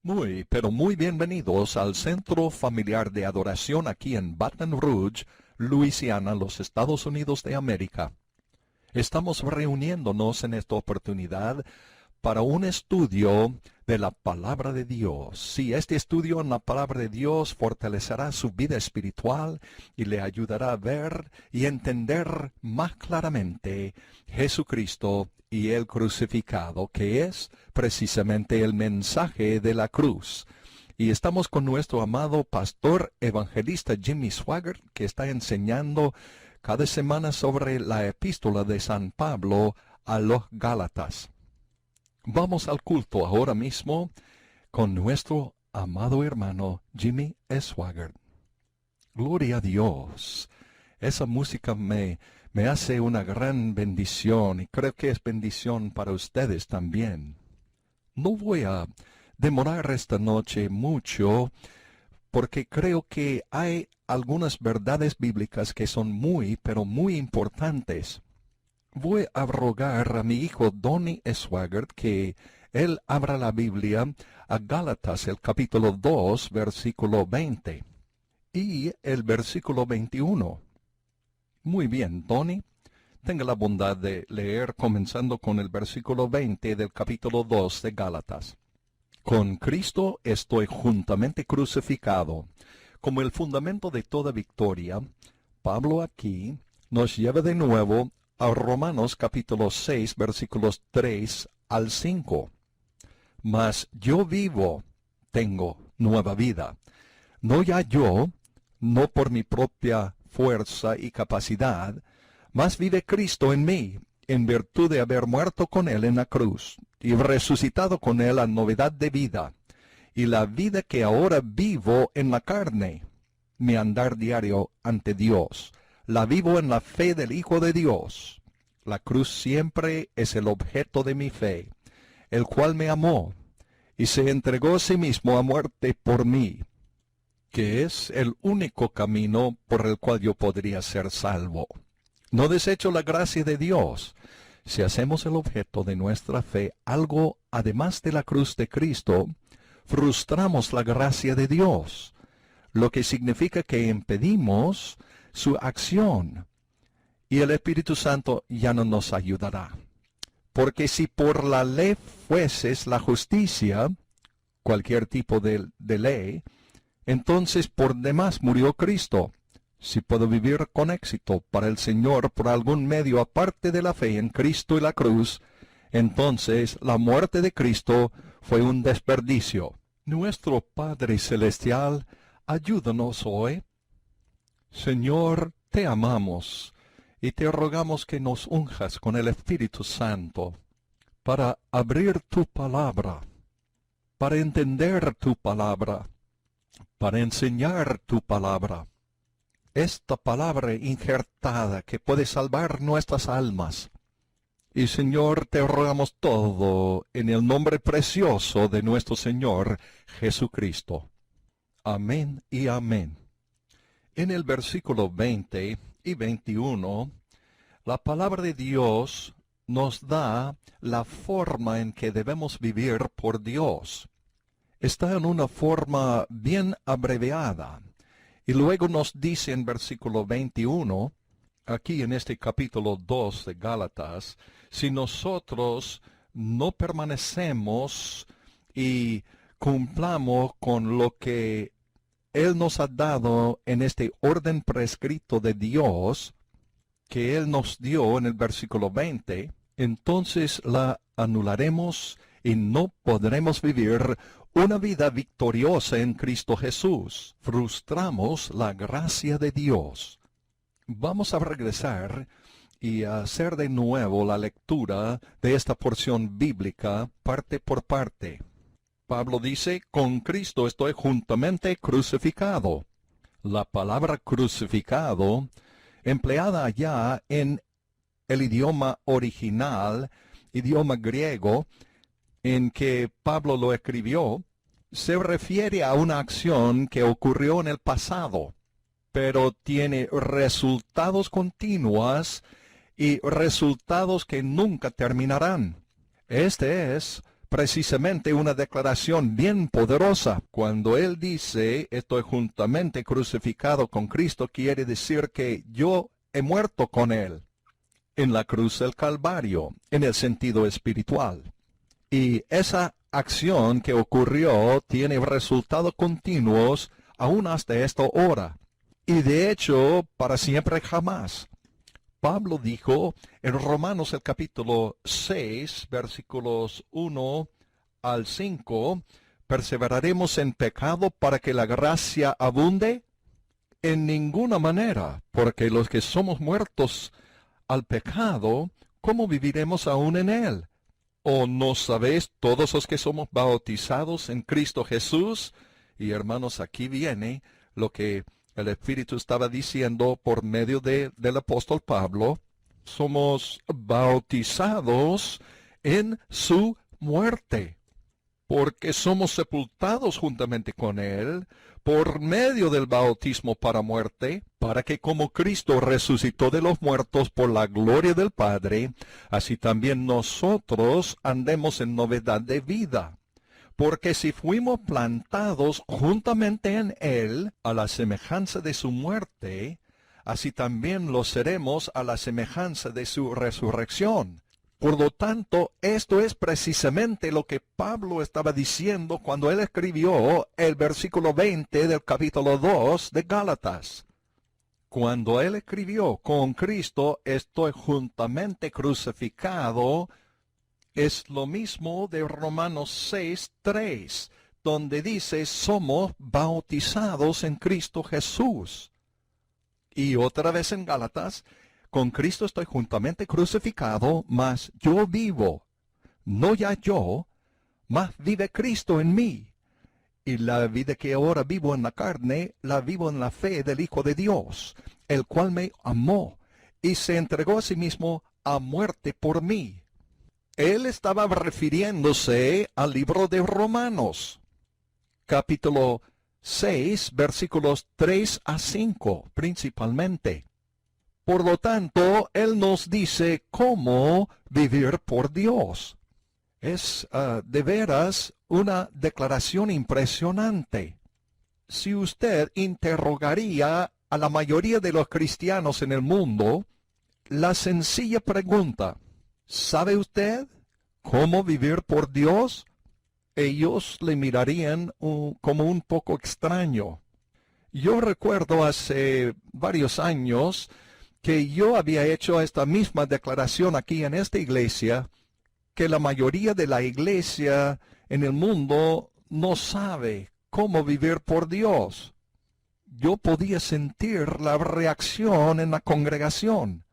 Muy, pero muy bienvenidos al Centro Familiar de Adoración aquí en Baton Rouge, Luisiana, los Estados Unidos de América. Estamos reuniéndonos en esta oportunidad para un estudio de la Palabra de Dios. Sí, este estudio en la Palabra de Dios fortalecerá su vida espiritual y le ayudará a ver y entender más claramente Jesucristo y el crucificado, que es precisamente el mensaje de la cruz. Y estamos con nuestro amado pastor evangelista Jimmy Swaggart, que está enseñando cada semana sobre la epístola de San Pablo a los Gálatas. Vamos al culto ahora mismo con nuestro amado hermano Jimmy Swaggart. Gloria a Dios. Esa música me hace una gran bendición y creo que es bendición para ustedes también. No voy a demorar esta noche mucho porque creo que hay algunas verdades bíblicas que son muy, pero muy importantes. Voy a rogar a mi hijo Donny Swaggart que él abra la Biblia a Gálatas, el capítulo 2, versículo 20 y el versículo 21. Muy bien, Donny, tenga la bondad de leer comenzando con el versículo 20 del capítulo 2 de Gálatas. Con Cristo estoy juntamente crucificado. Como el fundamento de toda victoria, Pablo aquí nos lleva de nuevo a Romanos capítulo 6, versículos 3 al 5. Mas yo vivo, tengo nueva vida. No ya yo, no por mi propia fuerza y capacidad, mas vive Cristo en mí, en virtud de haber muerto con Él en la cruz, y resucitado con Él a novedad de vida. Y la vida que ahora vivo en la carne, mi andar diario ante Dios, la vivo en la fe del Hijo de Dios. La cruz siempre es el objeto de mi fe, el cual me amó, y se entregó a sí mismo a muerte por mí, que es el único camino por el cual yo podría ser salvo. No desecho la gracia de Dios. Si hacemos el objeto de nuestra fe algo además de la cruz de Cristo, frustramos la gracia de Dios, lo que significa que impedimos su acción, y el Espíritu Santo ya no nos ayudará. Porque si por la ley fueses la justicia, cualquier tipo de ley, entonces por demás murió Cristo. Si puedo vivir con éxito para el Señor por algún medio aparte de la fe en Cristo y la cruz, entonces la muerte de Cristo fue un desperdicio. Nuestro Padre Celestial, ayúdanos hoy. Señor, te amamos y te rogamos que nos unjas con el Espíritu Santo para abrir tu palabra, para entender tu palabra, para enseñar tu palabra. Esta palabra injertada que puede salvar nuestras almas. Y Señor, te rogamos todo en el nombre precioso de nuestro Señor Jesucristo. Amén y amén. En el versículo 20 y 21, la palabra de Dios nos da la forma en que debemos vivir por Dios. Está en una forma bien abreviada. Y luego nos dice en versículo 21, aquí en este capítulo 2 de Gálatas, si nosotros no permanecemos y cumplamos con lo que Él nos ha dado en este orden prescrito de Dios, que Él nos dio en el versículo 20, entonces la anularemos y no podremos vivir una vida victoriosa en Cristo Jesús. Frustramos la gracia de Dios. Vamos a regresar y a hacer de nuevo la lectura de esta porción bíblica parte por parte. Pablo dice, con Cristo estoy juntamente crucificado. La palabra crucificado, empleada allá en el idioma original, idioma griego, en que Pablo lo escribió, se refiere a una acción que ocurrió en el pasado, pero tiene resultados continuos y resultados que nunca terminarán. Este es precisamente una declaración bien poderosa. Cuando él dice, estoy juntamente crucificado con Cristo, quiere decir que yo he muerto con él en la cruz del Calvario, en el sentido espiritual. Y esa acción que ocurrió tiene resultados continuos aún hasta esta hora. Y de hecho, para siempre jamás. Pablo dijo en Romanos el capítulo 6, versículos 1 al 5, ¿perseveraremos en pecado para que la gracia abunde? En ninguna manera, porque los que somos muertos al pecado, ¿cómo viviremos aún en él? ¿O no sabéis todos los que somos bautizados en Cristo Jesús? Y hermanos, aquí viene lo que el Espíritu estaba diciendo por medio del apóstol Pablo. Somos bautizados en su muerte, porque somos sepultados juntamente con él por medio del bautismo para muerte, para que como Cristo resucitó de los muertos por la gloria del Padre, así también nosotros andemos en novedad de vida. Porque si fuimos plantados juntamente en él, a la semejanza de su muerte, así también lo seremos a la semejanza de su resurrección. Por lo tanto, esto es precisamente lo que Pablo estaba diciendo cuando él escribió el versículo 20 del capítulo 2 de Gálatas. Cuando él escribió, con Cristo estoy juntamente crucificado, es lo mismo de Romanos 6:3, donde dice, somos bautizados en Cristo Jesús. Y otra vez en Gálatas, con Cristo estoy juntamente crucificado, mas yo vivo, no ya yo, mas vive Cristo en mí. Y la vida que ahora vivo en la carne, la vivo en la fe del Hijo de Dios, el cual me amó y se entregó a sí mismo a muerte por mí. Él estaba refiriéndose al libro de Romanos, capítulo 6, versículos 3 a 5, principalmente. Por lo tanto, él nos dice cómo vivir por Dios. Es de veras una declaración impresionante. Si usted interrogaría a la mayoría de los cristianos en el mundo, la sencilla pregunta, ¿sabe usted cómo vivir por Dios? Ellos le mirarían como un poco extraño. Yo recuerdo hace varios años que yo había hecho esta misma declaración aquí en esta iglesia, que la mayoría de la iglesia en el mundo no sabe cómo vivir por Dios. Yo podía sentir la reacción en la congregación.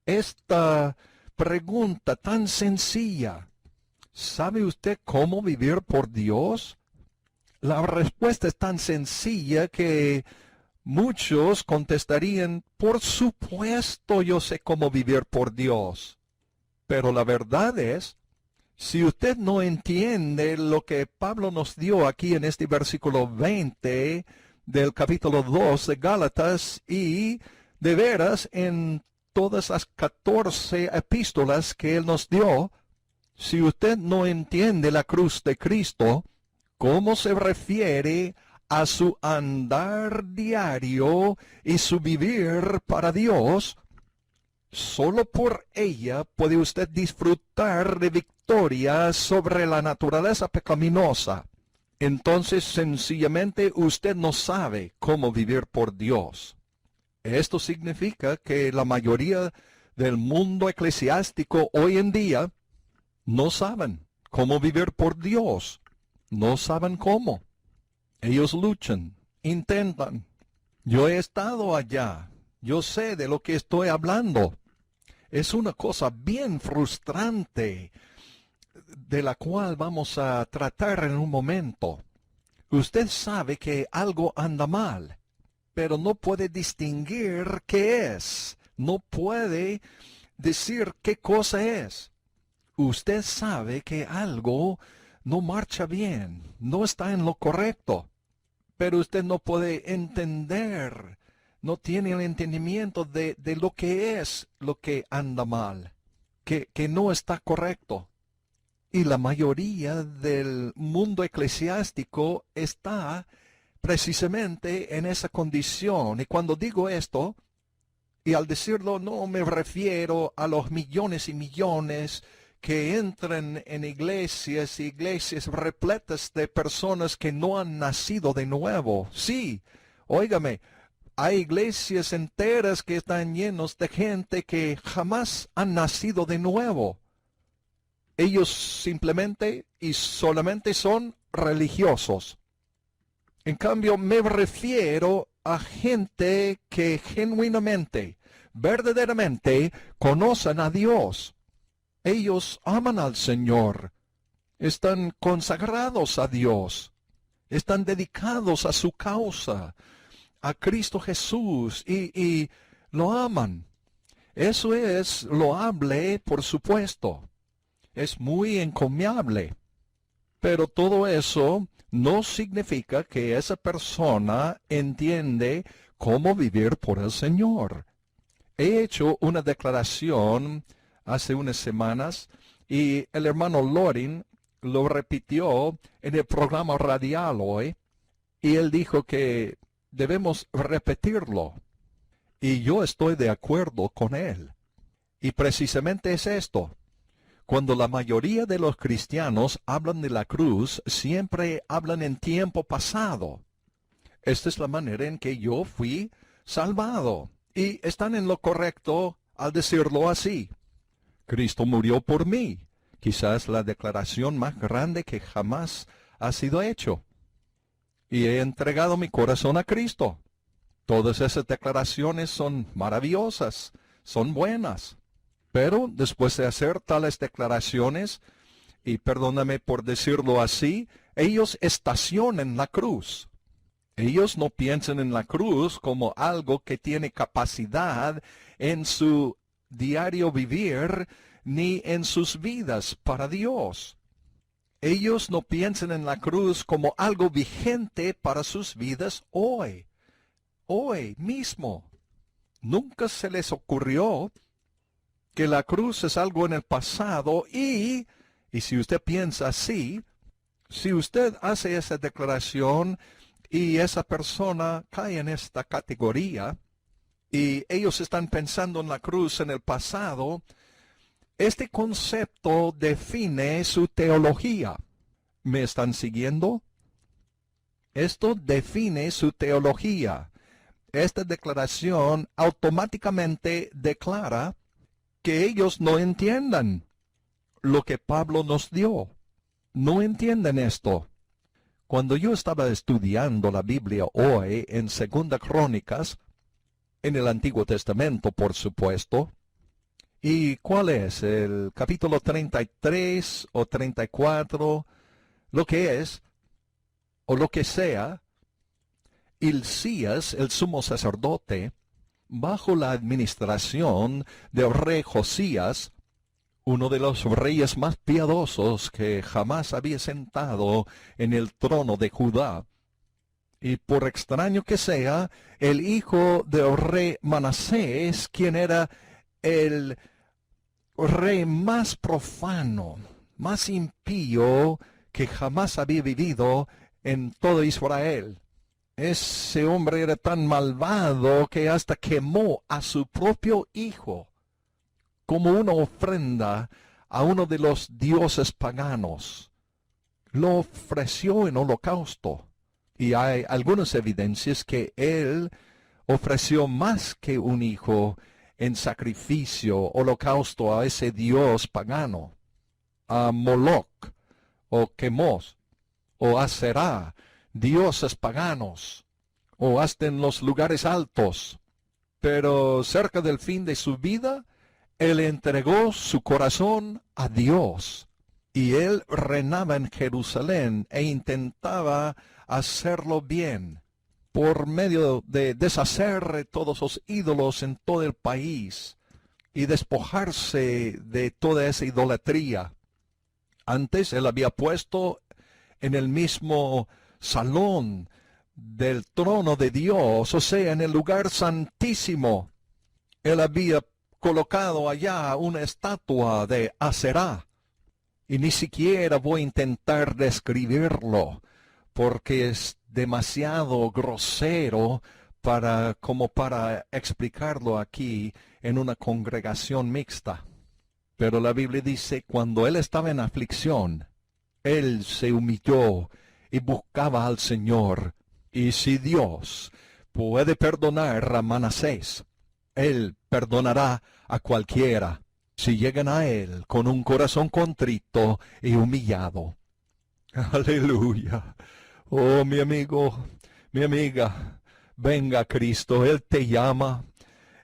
Esta pregunta tan sencilla, ¿sabe usted cómo vivir por Dios? La respuesta es tan sencilla que muchos contestarían, por supuesto yo sé cómo vivir por Dios. Pero la verdad es, si usted no entiende lo que Pablo nos dio aquí en este versículo 20 del capítulo 2 de Gálatas y de veras en todas las 14 epístolas que él nos dio, si usted no entiende la cruz de Cristo, cómo se refiere a su andar diario y su vivir para Dios, solo por ella puede usted disfrutar de victoria sobre la naturaleza pecaminosa. Entonces sencillamente usted no sabe cómo vivir por Dios. Esto significa que la mayoría del mundo eclesiástico hoy en día no saben cómo vivir por Dios. No saben cómo. Ellos luchan, intentan. Yo he estado allá. Yo sé de lo que estoy hablando. Es una cosa bien frustrante, de la cual vamos a tratar en un momento. Usted sabe que algo anda mal, pero no puede distinguir qué es. No puede decir qué cosa es. Usted sabe que algo no marcha bien, no está en lo correcto, pero usted no puede entender, no tiene el entendimiento de lo que es lo que anda mal, que no está correcto. Y la mayoría del mundo eclesiástico está precisamente en esa condición. Y cuando digo esto, y al decirlo no me refiero a los millones y millones que entran en iglesias y iglesias repletas de personas que no han nacido de nuevo. Sí, óigame, hay iglesias enteras que están llenos de gente que jamás han nacido de nuevo. Ellos simplemente y solamente son religiosos. En cambio, me refiero a gente que genuinamente, verdaderamente conocen a Dios. Ellos aman al Señor, están consagrados a Dios, están dedicados a su causa, a Cristo Jesús, y lo aman. Eso es loable, por supuesto. Es muy encomiable. Pero todo eso no significa que esa persona entiende cómo vivir por el Señor. He hecho una declaración hace unas semanas y el hermano Loring lo repitió en el programa radial hoy, y él dijo que debemos repetirlo. Y yo estoy de acuerdo con él. Y precisamente es esto. Cuando la mayoría de los cristianos hablan de la cruz, siempre hablan en tiempo pasado. Esta es la manera en que yo fui salvado. Y están en lo correcto al decirlo así. Cristo murió por mí. Quizás la declaración más grande que jamás ha sido hecho. Y he entregado mi corazón a Cristo. Todas esas declaraciones son maravillosas, son buenas. Pero después de hacer tales declaraciones, y perdóname por decirlo así, ellos estacionan la cruz. Ellos no piensan en la cruz como algo que tiene capacidad en su diario vivir, ni en sus vidas para Dios. Ellos no piensan en la cruz como algo vigente para sus vidas hoy mismo. Nunca se les ocurrió que la cruz es algo en el pasado y si usted piensa así, si usted hace esa declaración y esa persona cae en esta categoría y ellos están pensando en la cruz en el pasado, este concepto define su teología. ¿Me están siguiendo? Esto define su teología. Esta declaración automáticamente declara que ellos no entiendan lo que Pablo nos dio. No entienden esto. Cuando yo estaba estudiando la Biblia hoy en Segunda Crónicas, en el Antiguo Testamento, por supuesto, ¿y cuál es? El capítulo 33 o 34, lo que es, o lo que sea, Hilcías, el sumo sacerdote, bajo la administración del rey Josías, uno de los reyes más piadosos que jamás había sentado en el trono de Judá, y por extraño que sea, el hijo del rey Manasés, quien era el rey más profano, más impío que jamás había vivido en todo Israel. Ese hombre era tan malvado que hasta quemó a su propio hijo como una ofrenda a uno de los dioses paganos. Lo ofreció en holocausto. Y hay algunas evidencias que él ofreció más que un hijo en sacrificio, holocausto a ese dios pagano, a Moloch, o Quemos, o a Será, dioses paganos, o hasta en los lugares altos. Pero cerca del fin de su vida, él entregó su corazón a Dios. Y él reinaba en Jerusalén e intentaba hacerlo bien por medio de deshacer todos los ídolos en todo el país y despojarse de toda esa idolatría. Antes él había puesto en el mismo salón del trono de Dios, o sea, en el lugar santísimo, él había colocado allá una estatua de Aserá. Y ni siquiera voy a intentar describirlo, porque es demasiado grosero como para explicarlo aquí en una congregación mixta. Pero la Biblia dice, cuando él estaba en aflicción, él se humilló y buscaba al Señor. Y si Dios puede perdonar a Manasés, él perdonará a cualquiera si llegan a él con un corazón contrito y humillado. Aleluya. Oh, mi amigo, mi amiga, venga Cristo, Él te llama.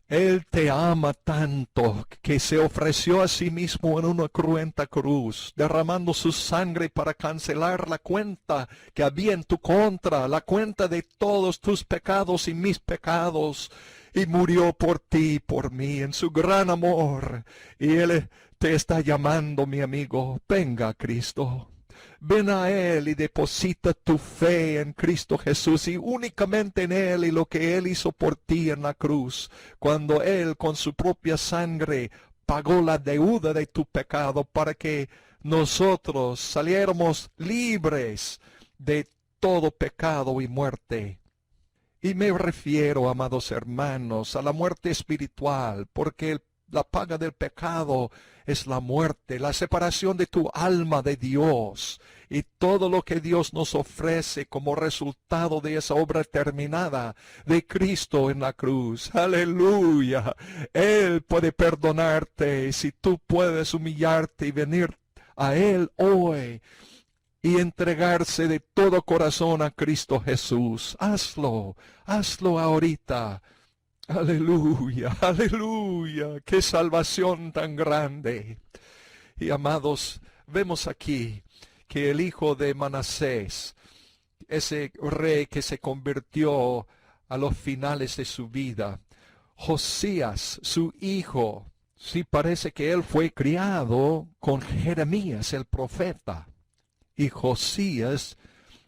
Él te ama tanto que se ofreció a sí mismo en una cruenta cruz, derramando su sangre para cancelar la cuenta que había en tu contra, la cuenta de todos tus pecados y mis pecados, y murió por ti y por mí en su gran amor. Y Él te está llamando, mi amigo, venga Cristo. Ven a Él y deposita tu fe en Cristo Jesús y únicamente en Él y lo que Él hizo por ti en la cruz, cuando Él con su propia sangre pagó la deuda de tu pecado para que nosotros saliéramos libres de todo pecado y muerte. Y me refiero, amados hermanos, a la muerte espiritual, porque la paga del pecado es la muerte, la separación de tu alma de Dios y todo lo que Dios nos ofrece como resultado de esa obra terminada de Cristo en la cruz. Aleluya. Él puede perdonarte si tú puedes humillarte y venir a Él hoy y entregarse de todo corazón a Cristo Jesús. Hazlo ahorita. Aleluya, aleluya, qué salvación tan grande. Y amados, vemos aquí que el hijo de Manasés, ese rey que se convirtió a los finales de su vida, Josías, su hijo, sí parece que él fue criado con Jeremías el profeta. Y Josías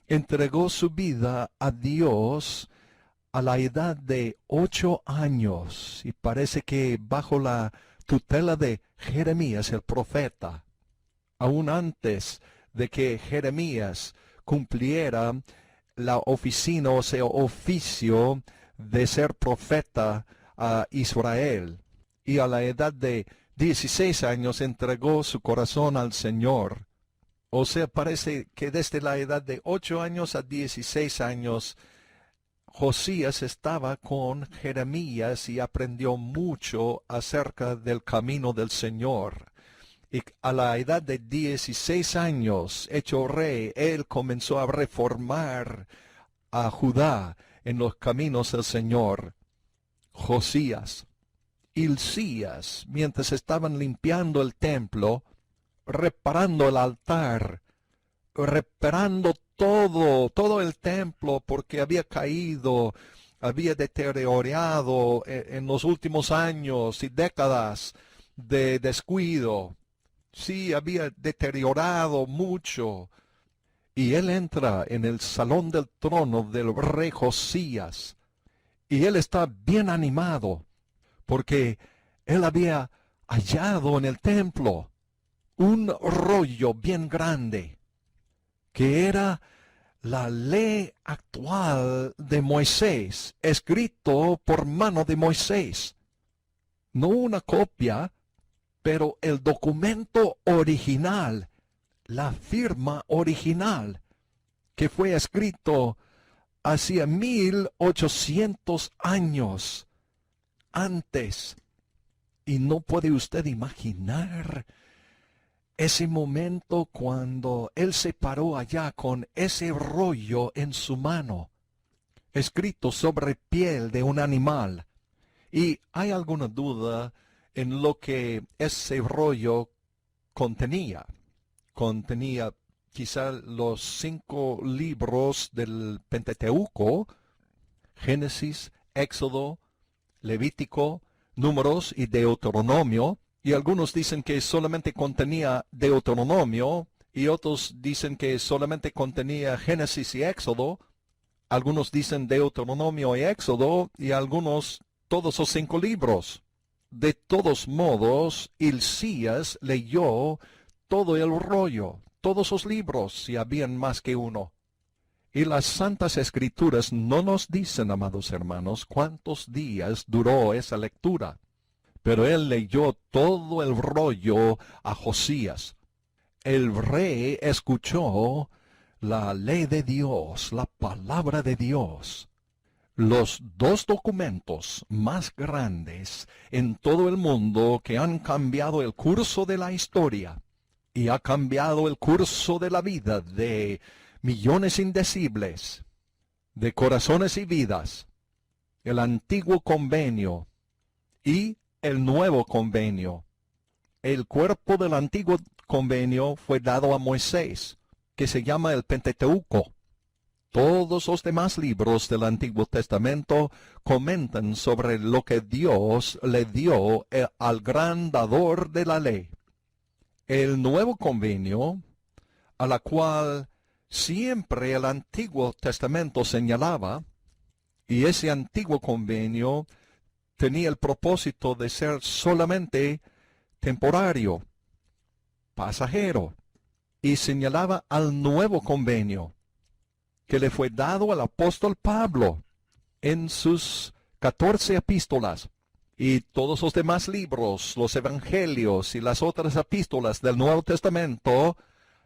entregó su vida a Dios a la edad de 8 años, y parece que bajo la tutela de Jeremías el profeta, aún antes de que Jeremías cumpliera la oficina, o sea, oficio de ser profeta a Israel. Y a la edad de 16 años entregó su corazón al Señor. O sea, parece que desde la edad de 8 años a 16 años, Josías estaba con Jeremías y aprendió mucho acerca del camino del Señor. Y a la edad de 16 años, hecho rey, él comenzó a reformar a Judá en los caminos del Señor. Josías, Hilcías, mientras estaban limpiando el templo, reparando el altar, reparando todo el templo, porque había caído, había deteriorado en los últimos años y décadas de descuido. Sí, había deteriorado mucho. Y él entra en el salón del trono del rey Josías. Y él está bien animado, porque él había hallado en el templo un rollo bien grande, que era la ley actual de Moisés, escrito por mano de Moisés. No una copia, pero el documento original, la firma original, que fue escrito hacía 1800 años antes. Y no puede usted imaginar ese momento cuando él se paró allá con ese rollo en su mano, escrito sobre piel de un animal. ¿Y hay alguna duda en lo que ese rollo contenía? Contenía quizá los 5 libros del Pentateuco: Génesis, Éxodo, Levítico, Números y Deuteronomio. Y algunos dicen que solamente contenía Deuteronomio, y otros dicen que solamente contenía Génesis y Éxodo. Algunos dicen Deuteronomio y Éxodo, y algunos todos los 5 libros. De todos modos, Hilcías leyó todo el rollo, todos los libros, si habían más que uno. Y las Santas Escrituras no nos dicen, amados hermanos, cuántos días duró esa lectura. Pero él leyó todo el rollo a Josías. El rey escuchó la ley de Dios, la palabra de Dios. Los dos documentos más grandes en todo el mundo que han cambiado el curso de la historia y ha cambiado el curso de la vida de millones indecibles, de corazones y vidas, el antiguo convenio y el nuevo convenio. El cuerpo del antiguo convenio fue dado a Moisés, que se llama el Pentateuco. Todos los demás libros del Antiguo Testamento comentan sobre lo que Dios le dio al gran dador de la ley. El nuevo convenio, a la cual siempre el Antiguo Testamento señalaba, y ese antiguo convenio tenía el propósito de ser solamente temporario, pasajero, y señalaba al nuevo convenio, que le fue dado al apóstol Pablo en sus 14 epístolas, y todos los demás libros, los evangelios y las otras epístolas del Nuevo Testamento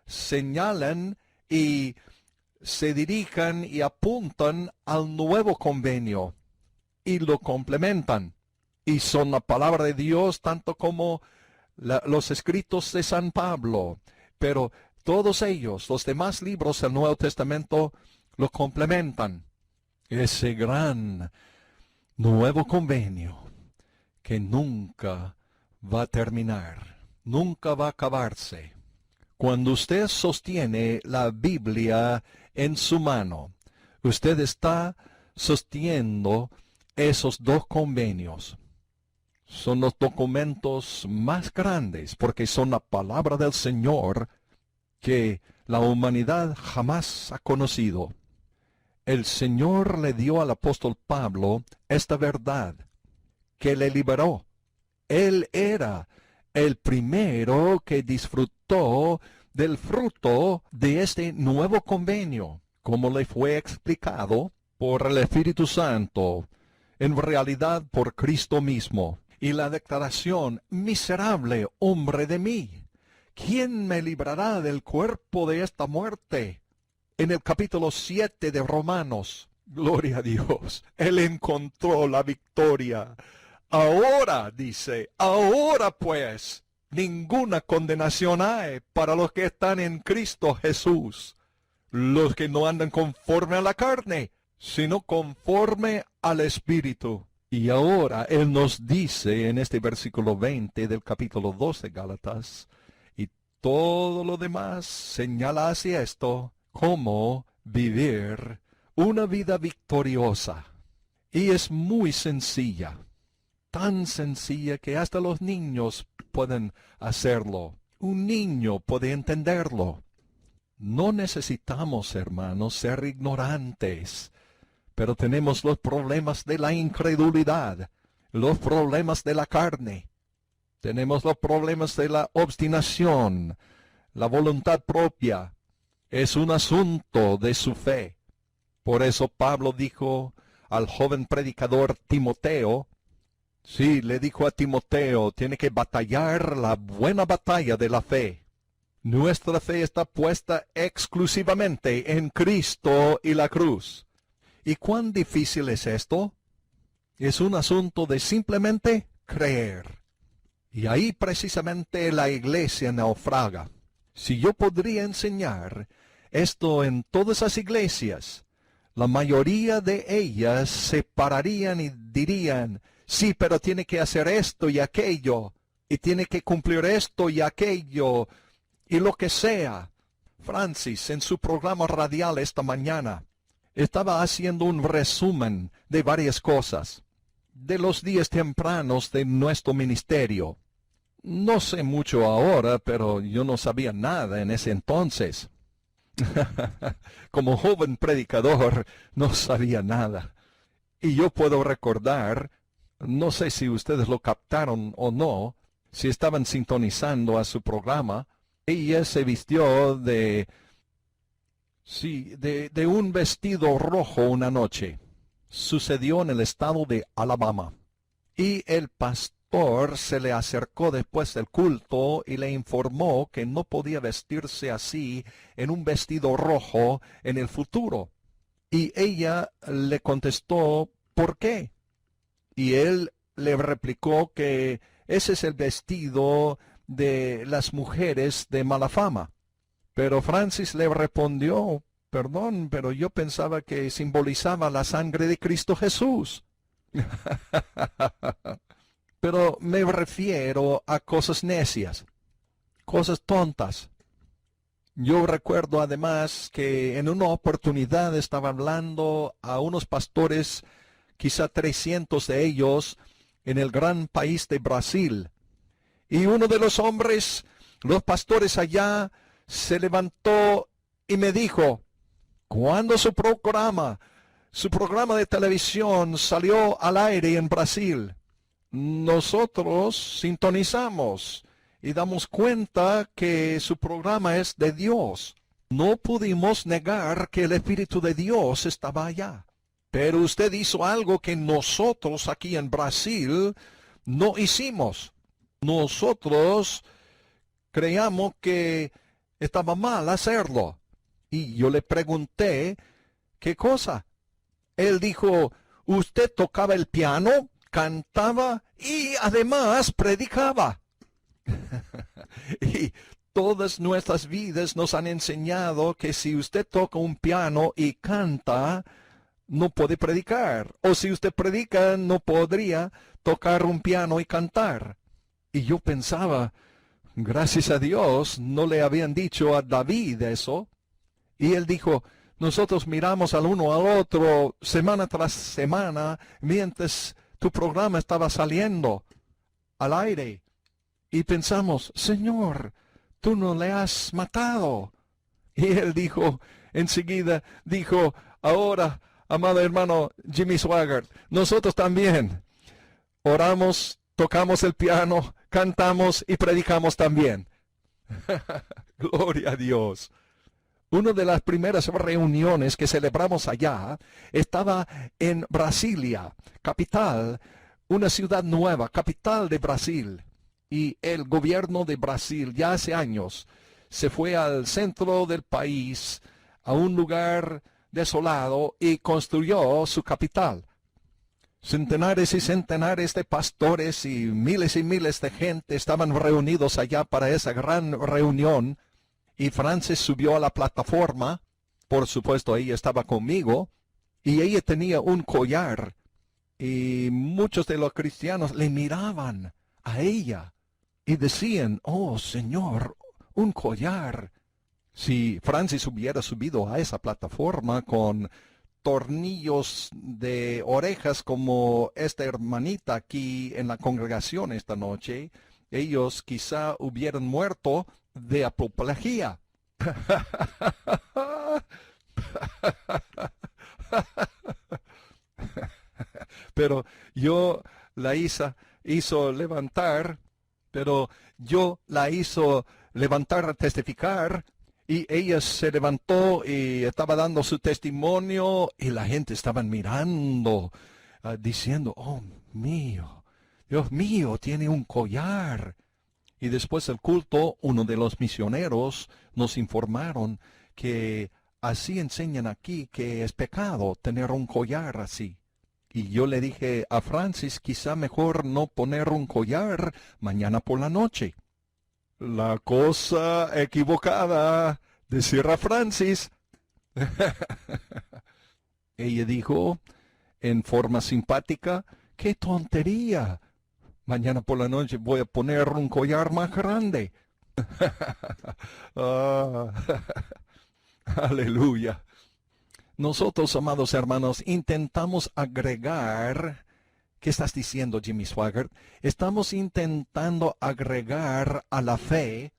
señalan y se dirigen y apuntan al nuevo convenio y lo complementan, y son la palabra de Dios tanto como los escritos de San Pablo, pero todos ellos, los demás libros del Nuevo Testamento, lo complementan. Ese gran nuevo convenio que nunca va a terminar, nunca va a acabarse. Cuando usted sostiene la Biblia en su mano, usted está sosteniendo esos dos convenios. Son los documentos más grandes porque son la palabra del Señor que la humanidad jamás ha conocido. El Señor le dio al apóstol Pablo esta verdad que le liberó. Él era el primero que disfrutó del fruto de este nuevo convenio, como le fue explicado por el Espíritu Santo, en realidad por Cristo mismo. Y la declaración, miserable hombre de mí, ¿quién me librará del cuerpo de esta muerte? En el capítulo 7 de Romanos, gloria a Dios, Él encontró la victoria. Ahora, dice, ahora pues, ninguna condenación hay para los que están en Cristo Jesús, los que no andan conforme a la carne, sino conforme al Espíritu. Y ahora Él nos dice en este versículo 20 del capítulo 12 de Gálatas, y todo lo demás señala hacia esto, cómo vivir una vida victoriosa. Y es muy sencilla, tan sencilla que hasta los niños pueden hacerlo. Un niño puede entenderlo. No necesitamos, hermanos, ser ignorantes, pero tenemos los problemas de la incredulidad, los problemas de la carne. Tenemos los problemas de la obstinación, la voluntad propia. Es un asunto de su fe. Por eso Pablo dijo al joven predicador Timoteo, sí, le dijo a Timoteo, tiene que batallar la buena batalla de la fe. Nuestra fe está puesta exclusivamente en Cristo y la cruz. ¿Y cuán difícil es esto? Es un asunto de simplemente creer. Y ahí precisamente la iglesia naufraga. Si yo podría enseñar esto en todas las iglesias, la mayoría de ellas se pararían y dirían, sí, pero tiene que hacer esto y aquello, y tiene que cumplir esto y aquello, y lo que sea. Francis, en su programa radial esta mañana, estaba haciendo un resumen de varias cosas, de los días tempranos de nuestro ministerio. No sé mucho ahora, pero yo no sabía nada en ese entonces. Como joven predicador, no sabía nada. Y yo puedo recordar, no sé si ustedes lo captaron o no, si estaban sintonizando a su programa, Ella se vistió de un vestido rojo una noche. Sucedió en el estado de Alabama. Y el pastor se le acercó después del culto y le informó que no podía vestirse así en un vestido rojo en el futuro. Y ella le contestó, ¿por qué? Y él le replicó que ese es el vestido de las mujeres de mala fama. Pero Francis le respondió, perdón, pero yo pensaba que simbolizaba la sangre de Cristo Jesús. Pero me refiero a cosas necias, cosas tontas. Yo recuerdo además que en una oportunidad estaba hablando a unos pastores, quizá 300 de ellos, en el gran país de Brasil. Y uno de los hombres, los pastores allá, se levantó y me dijo, ¿cuándo su programa de televisión salió al aire en Brasil? Nosotros sintonizamos y damos cuenta que su programa es de Dios. No pudimos negar que el Espíritu de Dios estaba allá. Pero usted hizo algo que nosotros aquí en Brasil no hicimos. Nosotros creíamos que estaba mal hacerlo. Y yo le pregunté, ¿qué cosa? Él dijo, usted tocaba el piano, cantaba y además predicaba. Y todas nuestras vidas nos han enseñado que si usted toca un piano y canta, no puede predicar. O si usted predica, no podría tocar un piano y cantar. Y yo pensaba, gracias a Dios, no le habían dicho a David eso. Y él dijo, nosotros miramos al uno al otro semana tras semana mientras tu programa estaba saliendo al aire. Y pensamos, Señor, tú no le has matado. Y él dijo, enseguida dijo, ahora, amado hermano Jimmy Swaggart, nosotros también oramos, tocamos el piano, cantamos y predicamos también. Gloria a Dios. Una de las primeras reuniones que celebramos allá estaba en Brasilia, capital, una ciudad nueva, capital de Brasil. Y el gobierno de Brasil ya hace años se fue al centro del país, a un lugar desolado, y construyó su capital. Centenares y centenares de pastores y miles de gente estaban reunidos allá para esa gran reunión. Y Frances subió a la plataforma, por supuesto ella estaba conmigo, y ella tenía un collar, y muchos de los cristianos le miraban a ella, y decían, oh Señor, un collar. Si Francis hubiera subido a esa plataforma con tornillos de orejas como esta hermanita aquí en la congregación esta noche, ellos quizá hubieran muerto de apoplejía. Pero yo la hizo levantar, pero yo la hizo levantar a testificar, y ella se levantó y estaba dando su testimonio, y la gente estaba mirando, diciendo, oh mío, Dios mío, tiene un collar. Y después del culto, uno de los misioneros nos informaron que así enseñan aquí que es pecado tener un collar así. Y yo le dije a Francis, quizá mejor no poner un collar mañana por la noche. La cosa equivocada, decía Francis. Ella dijo en forma simpática, ¡qué tontería! Mañana por la noche voy a poner un collar más grande. Aleluya. Nosotros, amados hermanos, intentamos agregar, ¿qué estás diciendo, Jimmy Swaggart? Estamos intentando agregar a la fe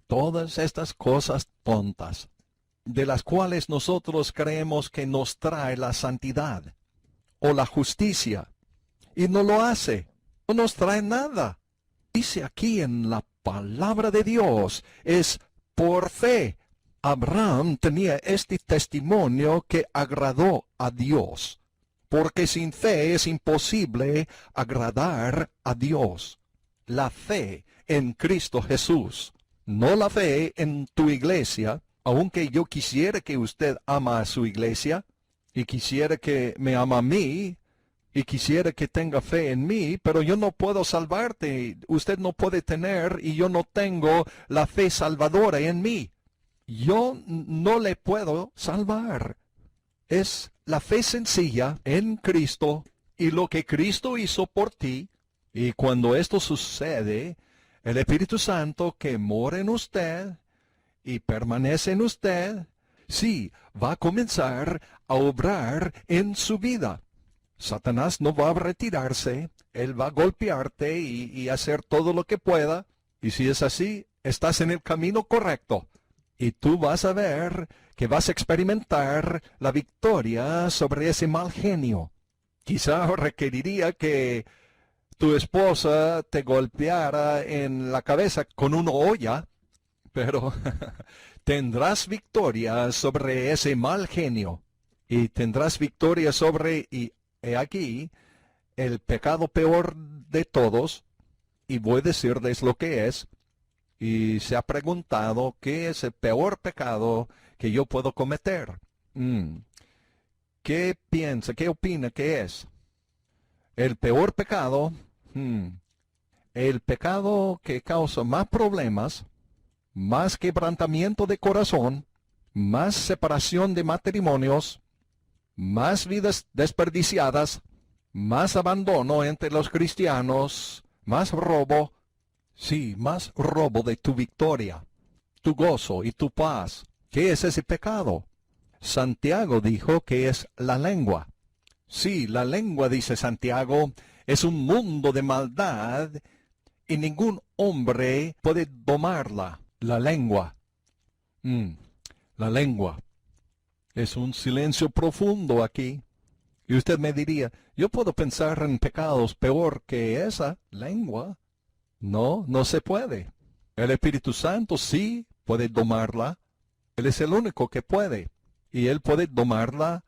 todas estas cosas tontas, de las cuales nosotros creemos que nos trae la santidad o la justicia, y no lo hace, no nos trae nada. Dice aquí en la palabra de Dios, es por fe. Abraham tenía este testimonio que agradó a Dios, porque sin fe es imposible agradar a Dios. La fe en Cristo Jesús, no la fe en tu iglesia, aunque yo quisiera que usted ama a su iglesia, y quisiera que me ama a mí, y quisiera que tenga fe en mí, pero yo no puedo salvarte. Usted no puede tener, y yo no tengo la fe salvadora en mí. Yo no le puedo salvar. Es la fe sencilla en Cristo y lo que Cristo hizo por ti. Y cuando esto sucede, el Espíritu Santo que mora en usted y permanece en usted, sí, va a comenzar a obrar en su vida. Satanás no va a retirarse, él va a golpearte y hacer todo lo que pueda. Y si es así, estás en el camino correcto. Y tú vas a ver que vas a experimentar la victoria sobre ese mal genio. Quizá requeriría que tu esposa te golpeara en la cabeza con una olla, pero tendrás victoria sobre ese mal genio. Y tendrás victoria sobre, y he aquí, el pecado peor de todos, y voy a decirles lo que es. Y se ha preguntado qué es el peor pecado que yo puedo cometer. ¿Qué piensa, qué opina que es? El peor pecado, el pecado que causa más problemas, más quebrantamiento de corazón, más separación de matrimonios, más vidas desperdiciadas, más abandono entre los cristianos, más robo. Sí, más robo de tu victoria, tu gozo y tu paz. ¿Qué es ese pecado? Santiago dijo que es la lengua. Sí, la lengua, dice Santiago, es un mundo de maldad y ningún hombre puede domarla. La lengua. La lengua. Es un silencio profundo aquí. Y usted me diría, yo puedo pensar en pecados peor que esa lengua. No, no se puede. El Espíritu Santo sí puede domarla. Él es el único que puede. Y Él puede domarla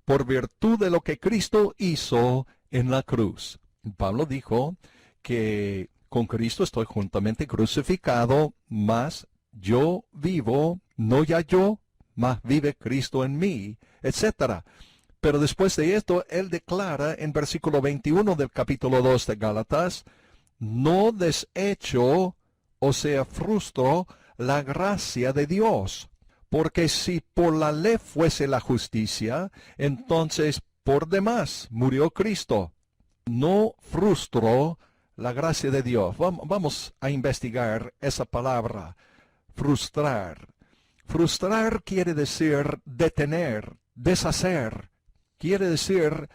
por virtud de lo que Cristo hizo en la cruz. Pablo dijo que con Cristo estoy juntamente crucificado, mas yo vivo, no ya yo, mas vive Cristo en mí, etc. Pero después de esto, Él declara en versículo 21 del capítulo 2 de Gálatas, no desecho, o sea, frustro la gracia de Dios, porque si por la ley fuese la justicia, entonces por demás murió Cristo. No frustro la gracia de Dios. Vamos a investigar esa palabra, frustrar. Frustrar quiere decir detener, deshacer. Quiere decir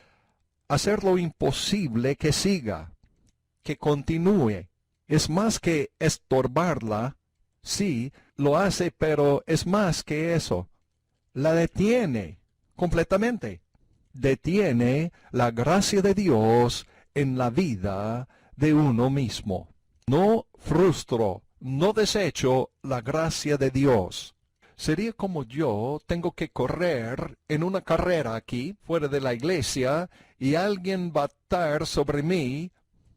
hacer lo imposible que siga, que continúe. Es más que estorbarla. Sí, lo hace, pero es más que eso. La detiene completamente. Detiene la gracia de Dios en la vida de uno mismo. No frustro, no desecho la gracia de Dios. Sería como yo tengo que correr en una carrera aquí, fuera de la iglesia, y alguien va a estar sobre mí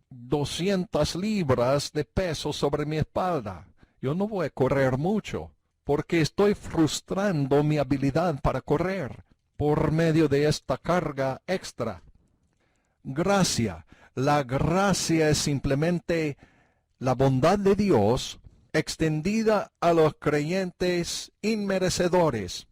200 libras de peso sobre mi espalda. Yo no voy a correr mucho, porque estoy frustrando mi habilidad para correr por medio de esta carga extra. Gracia. La gracia es simplemente la bondad de Dios extendida a los creyentes inmerecedores,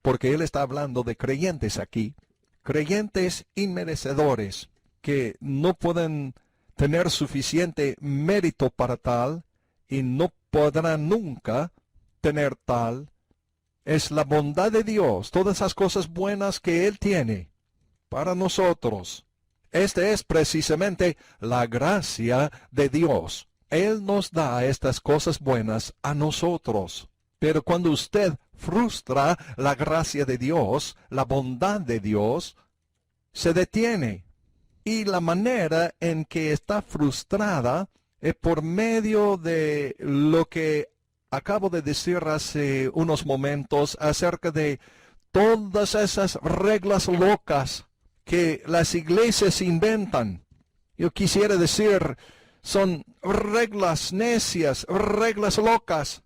porque Él está hablando de creyentes aquí, creyentes inmerecedores que no pueden tener suficiente mérito para tal y no podrán nunca tener tal. Es la bondad de Dios, todas esas cosas buenas que Él tiene para nosotros. Esta es precisamente la gracia de Dios. Él nos da estas cosas buenas a nosotros. Pero cuando usted frustra la gracia de Dios, la bondad de Dios, se detiene. Y la manera en que está frustrada es por medio de lo que acabo de decir hace unos momentos acerca de todas esas reglas locas que las iglesias inventan. Yo quisiera decir, son reglas necias, reglas locas.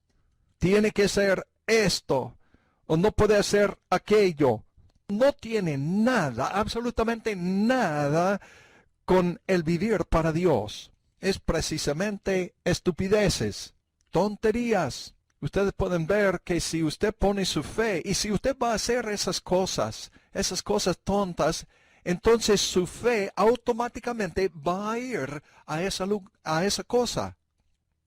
Tiene que ser esto, o no puede hacer aquello. No tiene nada, absolutamente nada, con el vivir para Dios. Es precisamente estupideces, tonterías. Ustedes pueden ver que si usted pone su fe y si usted va a hacer esas cosas tontas, entonces su fe automáticamente va a ir a esa cosa.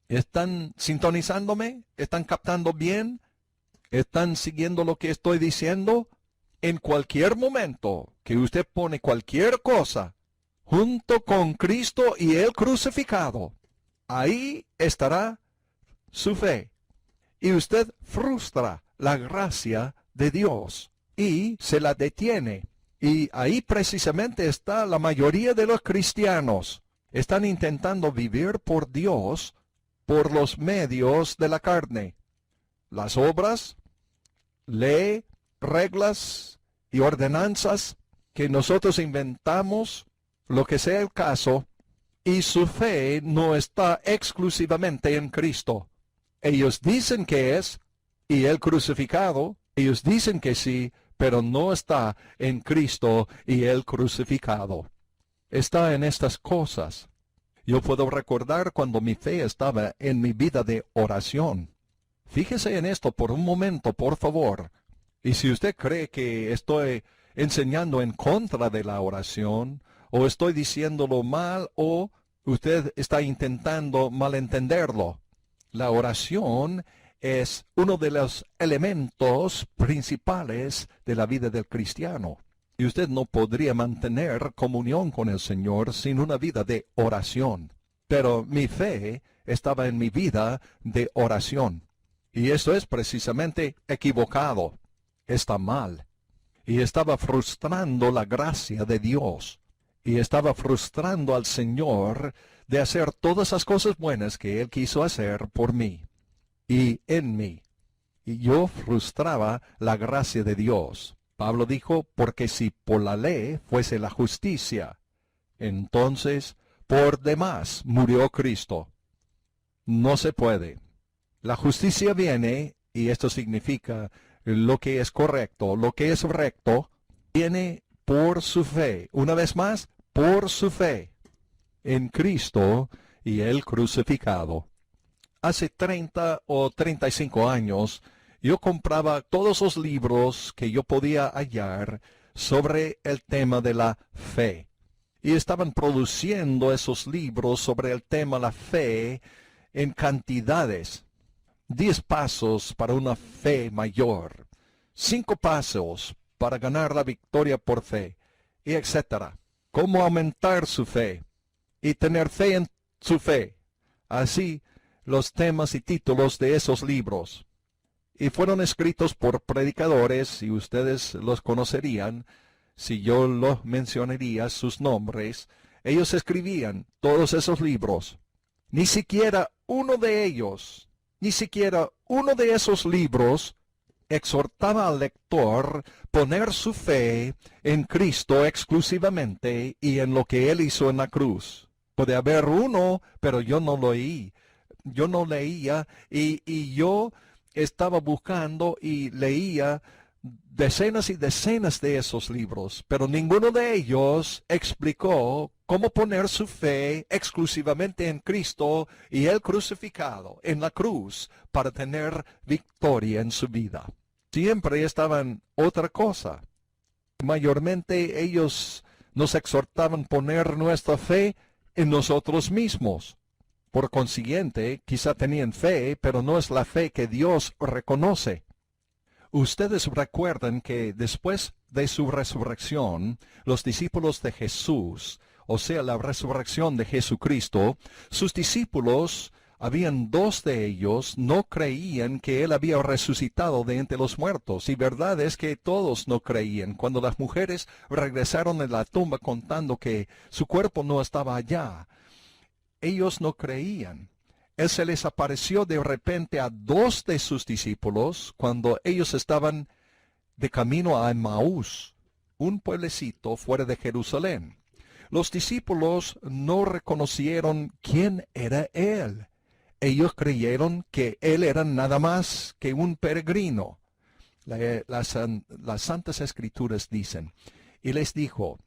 ¿Están sintonizándome? ¿Están captando bien? ¿Están siguiendo lo que estoy diciendo? En cualquier momento que usted pone cualquier cosa junto con Cristo y el crucificado, ahí estará su fe. Y usted frustra la gracia de Dios y se la detiene. Y ahí precisamente está la mayoría de los cristianos. Están intentando vivir por Dios por los medios de la carne. Las obras, ley, reglas y ordenanzas que nosotros inventamos, lo que sea el caso, y su fe no está exclusivamente en Cristo. Ellos dicen que es, y el crucificado, ellos dicen que sí, pero no está en Cristo y el crucificado. Está en estas cosas. Yo puedo recordar cuando mi fe estaba en mi vida de oración. Fíjese en esto por un momento, por favor. Y si usted cree que estoy enseñando en contra de la oración, o estoy diciéndolo mal, o usted está intentando malentenderlo, la oración es uno de los elementos principales de la vida del cristiano. Y usted no podría mantener comunión con el Señor sin una vida de oración. Pero mi fe estaba en mi vida de oración. Y eso es precisamente equivocado. Está mal. Y estaba frustrando la gracia de Dios. Y estaba frustrando al Señor de hacer todas esas cosas buenas que Él quiso hacer por mí y en mí. Y yo frustraba la gracia de Dios. Pablo dijo, porque si por la ley fuese la justicia, entonces por demás murió Cristo. No se puede. La justicia viene, y esto significa lo que es correcto, lo que es recto, viene por su fe. Una vez más, por su fe en Cristo y el crucificado. Hace 30 o 35 años, yo compraba todos los libros que yo podía hallar sobre el tema de la fe. Y estaban produciendo esos libros sobre el tema de la fe en cantidades. 10 pasos para una fe mayor. 5 pasos para ganar la victoria por fe, y etcétera. Cómo aumentar su fe y tener fe en su fe. Así los temas y títulos de esos libros. Y fueron escritos por predicadores, y ustedes los conocerían, si yo los mencionaría sus nombres. Ellos escribían todos esos libros. Ni siquiera uno de esos libros exhortaba al lector poner su fe en Cristo exclusivamente y en lo que Él hizo en la cruz. Puede haber uno, pero yo no lo leí. Yo no leía y yo estaba buscando y leía decenas y decenas de esos libros, pero ninguno de ellos explicó cómo poner su fe exclusivamente en Cristo y el crucificado en la cruz para tener victoria en su vida. Siempre estaban otra cosa. Mayormente ellos nos exhortaban poner nuestra fe en nosotros mismos. Por consiguiente, quizá tenían fe, pero no es la fe que Dios reconoce. Ustedes recuerdan que después de su resurrección, los discípulos de Jesús, o sea, la resurrección de Jesucristo, sus discípulos, habían 2 de ellos, no creían que Él había resucitado de entre los muertos. Y verdad es que todos no creían. Cuando las mujeres regresaron de la tumba contando que su cuerpo no estaba allá, ellos no creían. Él se les apareció de repente a dos de sus discípulos cuando ellos estaban de camino a Emmaús, un pueblecito fuera de Jerusalén. Los discípulos no reconocieron quién era él. Ellos creyeron que él era nada más que un peregrino. Las Santas Escrituras dicen, y les dijo,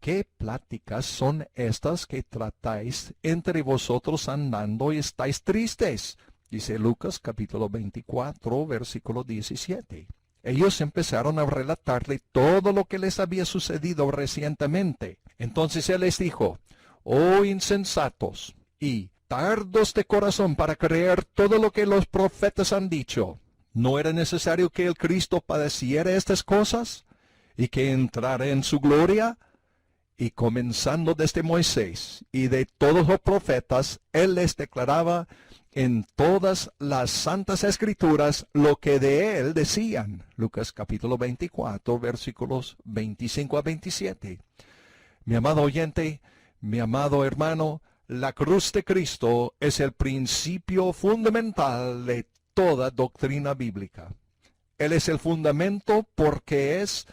¿qué pláticas son estas que tratáis entre vosotros andando y estáis tristes? Dice Lucas capítulo 24, versículo 17. Ellos empezaron a relatarle todo lo que les había sucedido recientemente. Entonces él les dijo, oh insensatos y tardos de corazón para creer todo lo que los profetas han dicho. ¿No era necesario que el Cristo padeciera estas cosas y que entrara en su gloria? Y comenzando desde Moisés y de todos los profetas, él les declaraba en todas las santas escrituras lo que de él decían. Lucas capítulo 24, versículos 25 a 27. Mi amado oyente, mi amado hermano, la cruz de Cristo es el principio fundamental de toda doctrina bíblica. Él es el fundamento porque es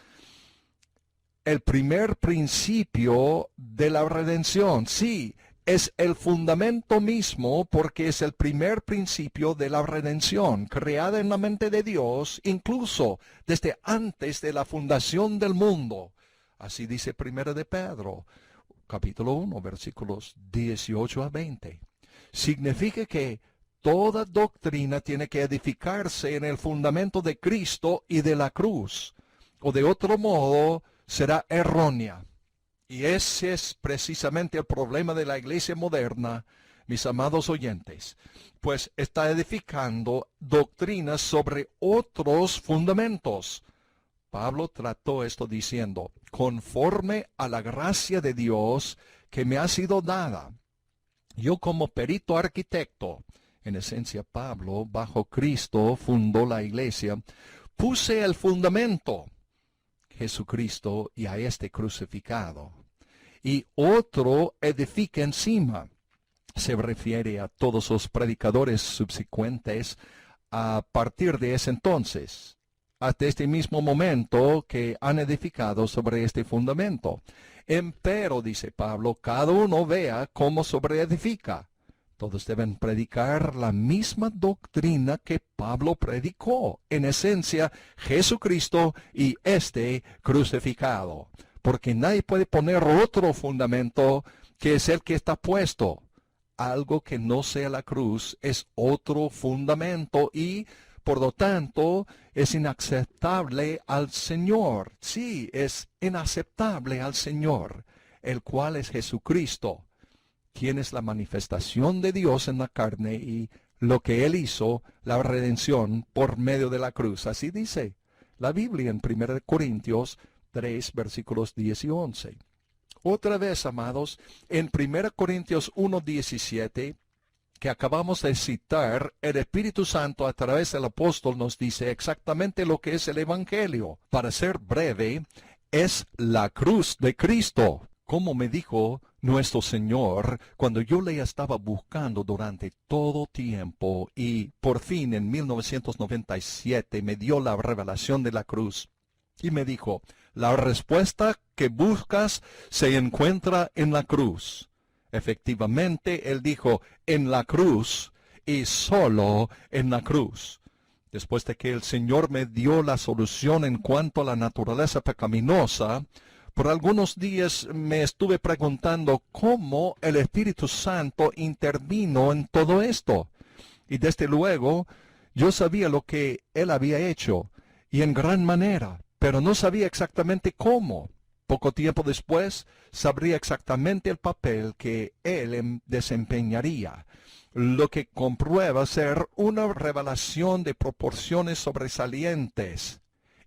el primer principio de la redención. Sí, es el fundamento mismo porque es el primer principio de la redención, creada en la mente de Dios, incluso desde antes de la fundación del mundo. Así dice 1 de Pedro, capítulo 1, versículos 18 a 20. Significa que toda doctrina tiene que edificarse en el fundamento de Cristo y de la cruz, o de otro modo será errónea. Y ese es precisamente el problema de la iglesia moderna, mis amados oyentes, pues está edificando doctrinas sobre otros fundamentos. Pablo trató esto diciendo, conforme a la gracia de Dios que me ha sido dada. Yo como perito arquitecto, en esencia Pablo, bajo Cristo, fundó la iglesia, puse el fundamento, Jesucristo, y a este crucificado. Y otro edifica encima. Se refiere a todos los predicadores subsecuentes a partir de ese entonces, hasta este mismo momento que han edificado sobre este fundamento. Empero, dice Pablo, cada uno vea cómo sobreedifica. Todos deben predicar la misma doctrina que Pablo predicó, en esencia, Jesucristo y este crucificado. Porque nadie puede poner otro fundamento que es el que está puesto. Algo que no sea la cruz es otro fundamento y, por lo tanto, es inaceptable al Señor. Sí, es inaceptable al Señor, el cual es Jesucristo, quien es la manifestación de Dios en la carne y lo que Él hizo, la redención por medio de la cruz. Así dice la Biblia en 1 Corintios 3, versículos 10 y 11. Otra vez, amados, en 1 Corintios 1, 17, que acabamos de citar, el Espíritu Santo a través del apóstol nos dice exactamente lo que es el Evangelio. Para ser breve, es la cruz de Cristo, como me dijo nuestro Señor cuando yo le estaba buscando durante todo tiempo y por fin en 1997 me dio la revelación de la cruz y me dijo, la respuesta que buscas se encuentra en la cruz. Efectivamente, él dijo, en la cruz y solo en la cruz. Después de que el Señor me dio la solución en cuanto a la naturaleza pecaminosa, por algunos días me estuve preguntando cómo el Espíritu Santo intervino en todo esto. Y desde luego, yo sabía lo que Él había hecho, y en gran manera, pero no sabía exactamente cómo. Poco tiempo después, sabría exactamente el papel que Él desempeñaría, lo que comprueba ser una revelación de proporciones sobresalientes.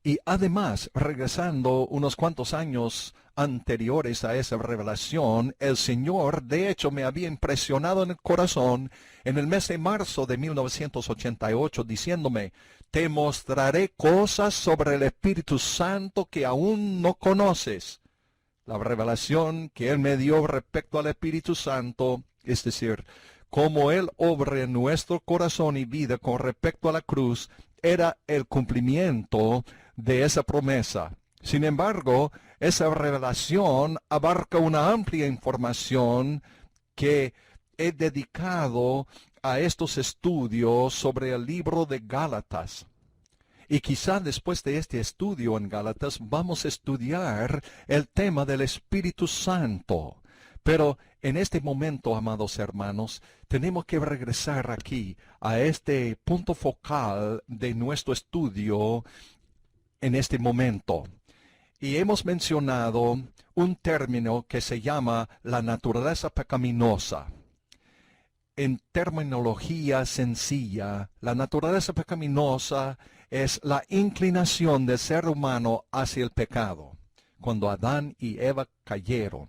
Y además, regresando unos cuantos años anteriores a esa revelación, el Señor, de hecho, me había impresionado en el corazón en el mes de marzo de 1988, diciéndome, te mostraré cosas sobre el Espíritu Santo que aún no conoces. La revelación que Él me dio respecto al Espíritu Santo, es decir, cómo Él obra en nuestro corazón y vida con respecto a la cruz, era el cumplimiento de esa promesa. Sin embargo, esa revelación abarca una amplia información que he dedicado a estos estudios sobre el libro de Gálatas. Y quizá después de este estudio en Gálatas vamos a estudiar el tema del Espíritu Santo. Pero en este momento, amados hermanos, tenemos que regresar aquí a este punto focal de nuestro estudio en este momento. Y hemos mencionado un término que se llama la naturaleza pecaminosa. En terminología sencilla, la naturaleza pecaminosa es la inclinación del ser humano hacia el pecado. Cuando Adán y Eva cayeron,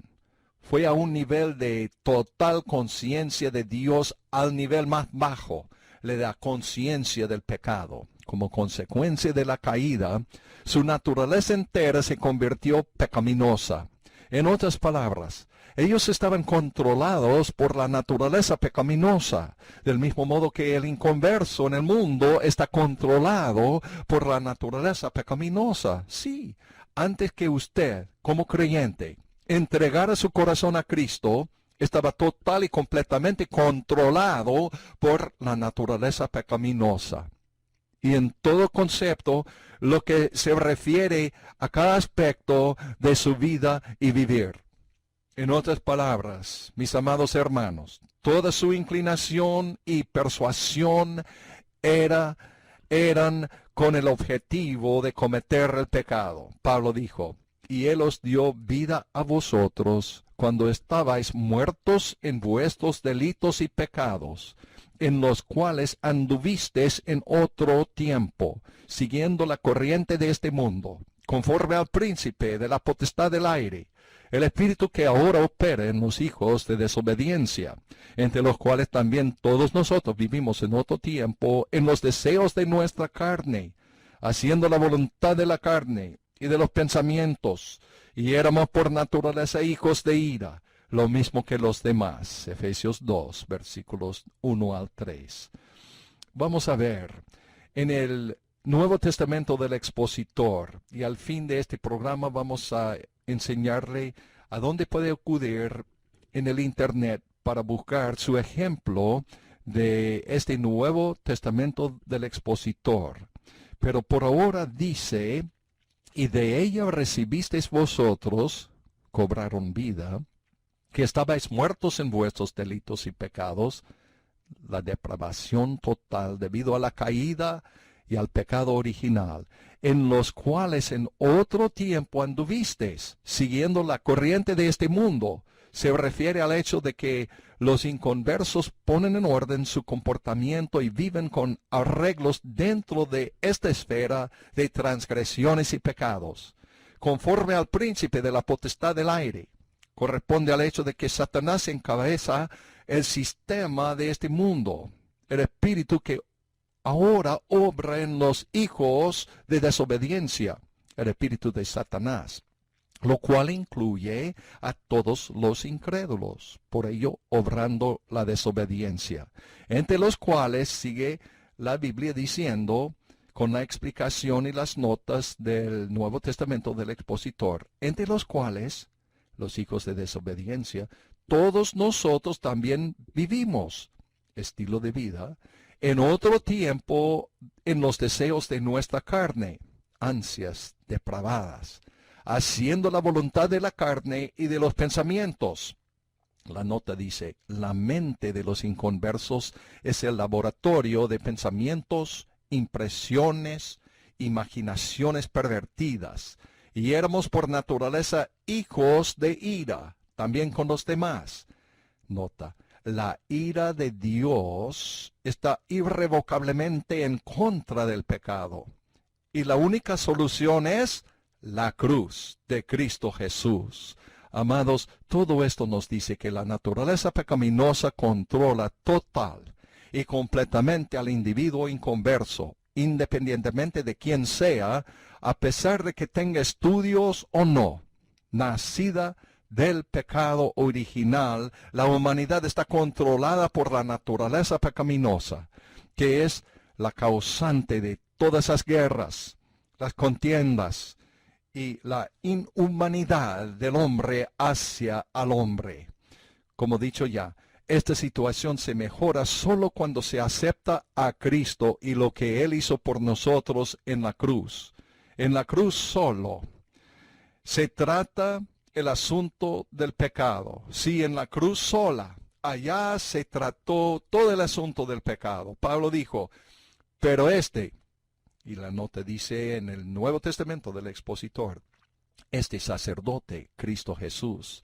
fue a un nivel de total conciencia de Dios al nivel más bajo, le da conciencia del pecado. Como consecuencia de la caída, su naturaleza entera se convirtió pecaminosa. En otras palabras, ellos estaban controlados por la naturaleza pecaminosa, del mismo modo que el inconverso en el mundo está controlado por la naturaleza pecaminosa. Sí, antes que usted, como creyente, entregara su corazón a Cristo, estaba total y completamente controlado por la naturaleza pecaminosa. Y en todo concepto, lo que se refiere a cada aspecto de su vida y vivir. En otras palabras, mis amados hermanos, toda su inclinación y persuasión eran con el objetivo de cometer el pecado. Pablo dijo, y Él os dio vida a vosotros cuando estabais muertos en vuestros delitos y pecados, en los cuales anduvisteis en otro tiempo, siguiendo la corriente de este mundo, conforme al príncipe de la potestad del aire, el espíritu que ahora opera en los hijos de desobediencia, entre los cuales también todos nosotros vivimos en otro tiempo en los deseos de nuestra carne, haciendo la voluntad de la carne y de los pensamientos, y éramos por naturaleza hijos de ira, lo mismo que los demás. Efesios 2, versículos 1 al 3. Vamos a ver, en el Nuevo Testamento del Expositor, y al fin de este programa vamos a enseñarle a dónde puede acudir en el Internet para buscar su ejemplo de este Nuevo Testamento del Expositor. Pero por ahora dice, y de ella recibisteis vosotros, cobraron vida, que estabais muertos en vuestros delitos y pecados, la depravación total debido a la caída y al pecado original, en los cuales en otro tiempo anduvisteis, siguiendo la corriente de este mundo. Se refiere al hecho de que los inconversos ponen en orden su comportamiento y viven con arreglos dentro de esta esfera de transgresiones y pecados, conforme al príncipe de la potestad del aire. Corresponde al hecho de que Satanás encabeza el sistema de este mundo, el espíritu que ahora obra en los hijos de desobediencia, el espíritu de Satanás, lo cual incluye a todos los incrédulos, por ello obrando la desobediencia, entre los cuales sigue la Biblia diciendo, con la explicación y las notas del Nuevo Testamento del Expositor, entre los cuales los hijos de desobediencia, todos nosotros también vivimos, estilo de vida, en otro tiempo en los deseos de nuestra carne, ansias depravadas, haciendo la voluntad de la carne y de los pensamientos. La nota dice, la mente de los inconversos es el laboratorio de pensamientos, impresiones, imaginaciones pervertidas, y éramos por naturaleza hijos de ira, también con los demás. Nota, la ira de Dios está irrevocablemente en contra del pecado. Y la única solución es la cruz de Cristo Jesús. Amados, todo esto nos dice que la naturaleza pecaminosa controla total y completamente al individuo inconverso, independientemente de quién sea, a pesar de que tenga estudios o no, nacida del pecado original, la humanidad está controlada por la naturaleza pecaminosa, que es la causante de todas esas guerras, las contiendas y la inhumanidad del hombre hacia al hombre. Como dicho ya, esta situación se mejora solo cuando se acepta a Cristo y lo que Él hizo por nosotros en la cruz. En la cruz solo se trata el asunto del pecado. Sí, en la cruz sola, allá se trató todo el asunto del pecado. Pablo dijo, pero y la nota dice en el Nuevo Testamento del expositor, este sacerdote, Cristo Jesús,